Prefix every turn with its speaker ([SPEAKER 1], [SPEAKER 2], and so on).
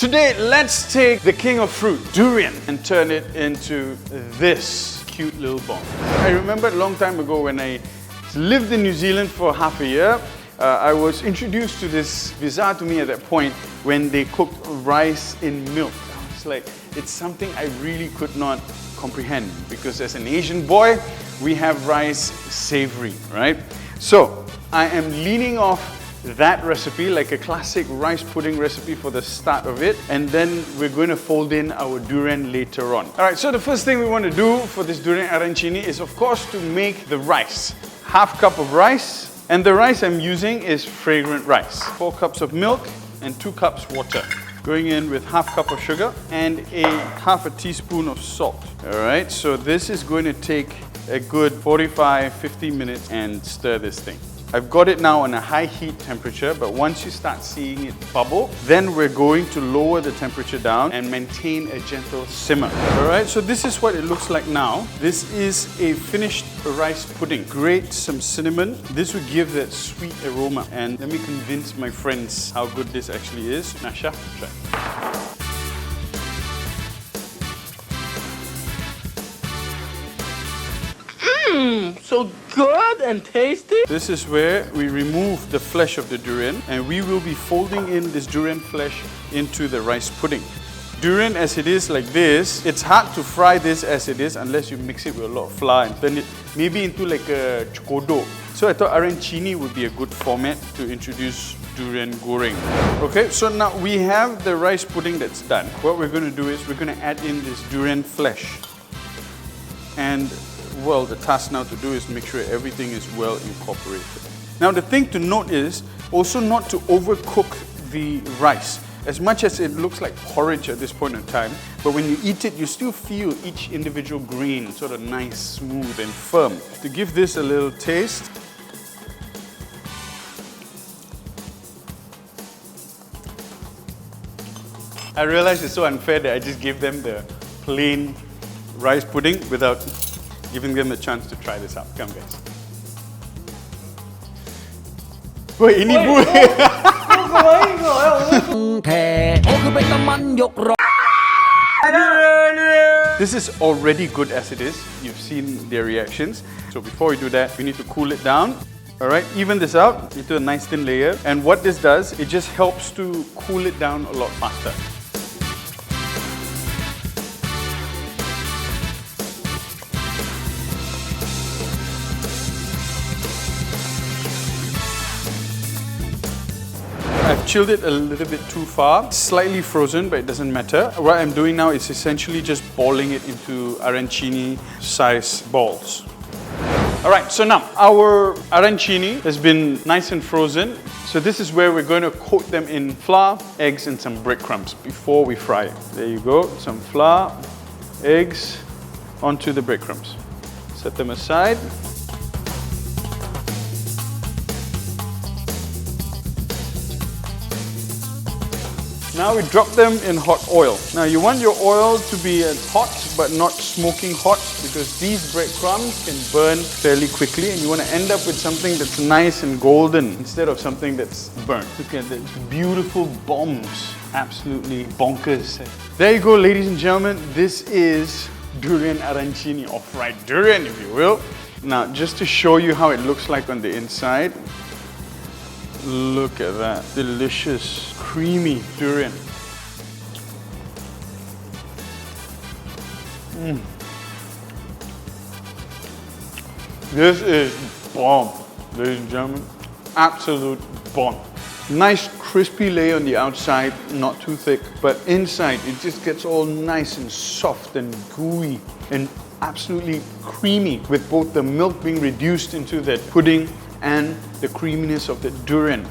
[SPEAKER 1] Today, let's take the king of fruit, durian, and turn it into this cute little bomb. I remember a long time ago when I lived in New Zealand for half a year, I was introduced to this, bizarre to me at that point, when they cooked rice in milk. I was like, it's something I really could not comprehend, because as an Asian boy, we have rice savory, right? So I am leaning off that recipe, like a classic rice pudding recipe for the start of it, and then we're going to fold in our durian later on. Alright, so the first thing we want to do for this durian arancini is of course to make the rice. Half cup of rice, and the rice I'm using is fragrant rice. 4 cups of milk and 2 cups water. Going in with half cup of sugar and half a teaspoon of salt. Alright, so this is going to take a good 45-50 minutes and stir this thing. I've got it now on a high heat temperature, but once you start seeing it bubble, then we're going to lower the temperature down and maintain a gentle simmer. Alright, so this is what it looks like now. This is a finished rice pudding. Grate some cinnamon. This would give that sweet aroma. And let me convince my friends how good this actually is. Nasha, try.
[SPEAKER 2] So good and tasty.
[SPEAKER 1] This is where we remove the flesh of the durian, and we will be folding in this durian flesh into the rice pudding. Durian as it is like this, it's hard to fry this as it is unless you mix it with a lot of flour and turn it maybe into like a chokodok. So I thought arancini would be a good format to introduce durian goreng. Okay, so now we have the rice pudding that's done. What we're going to do is we're going to add in this durian flesh. And well, the task now to do is make sure everything is well incorporated. Now the thing to note is also not to overcook the rice. As much as it looks like porridge at this point in time, but when you eat it, you still feel each individual grain sort of nice, smooth and firm. To give this a little taste, I realize it's so unfair that I just gave them the plain rice pudding without giving them the chance to try this out. Come guys. Wait, ini bu. This is already good as it is. You've seen their reactions. So before we do that, we need to cool it down. Alright, even this out into a nice thin layer. And what this does, it just helps to cool it down a lot faster. I've chilled it a little bit too far, slightly frozen, but it doesn't matter. What I'm doing now is essentially just balling it into arancini size balls. Alright, so now our arancini has been nice and frozen. So this is where we're going to coat them in flour, eggs and some breadcrumbs before we fry it. There you go, some flour, eggs onto the breadcrumbs. Set them aside. Now we drop them in hot oil. Now you want your oil to be hot but not smoking hot, because these breadcrumbs can burn fairly quickly and you want to end up with something that's nice and golden instead of something that's burnt. Look at these beautiful bombs. Absolutely bonkers. There you go, ladies and gentlemen. This is durian arancini, or fried durian if you will. Now just to show you how it looks like on the inside. Look at that, delicious, creamy durian. This is bomb, ladies and gentlemen. Absolute bomb. Nice crispy layer on the outside, not too thick, but inside it just gets all nice and soft and gooey and absolutely creamy, with both the milk being reduced into that pudding and the creaminess of the durian.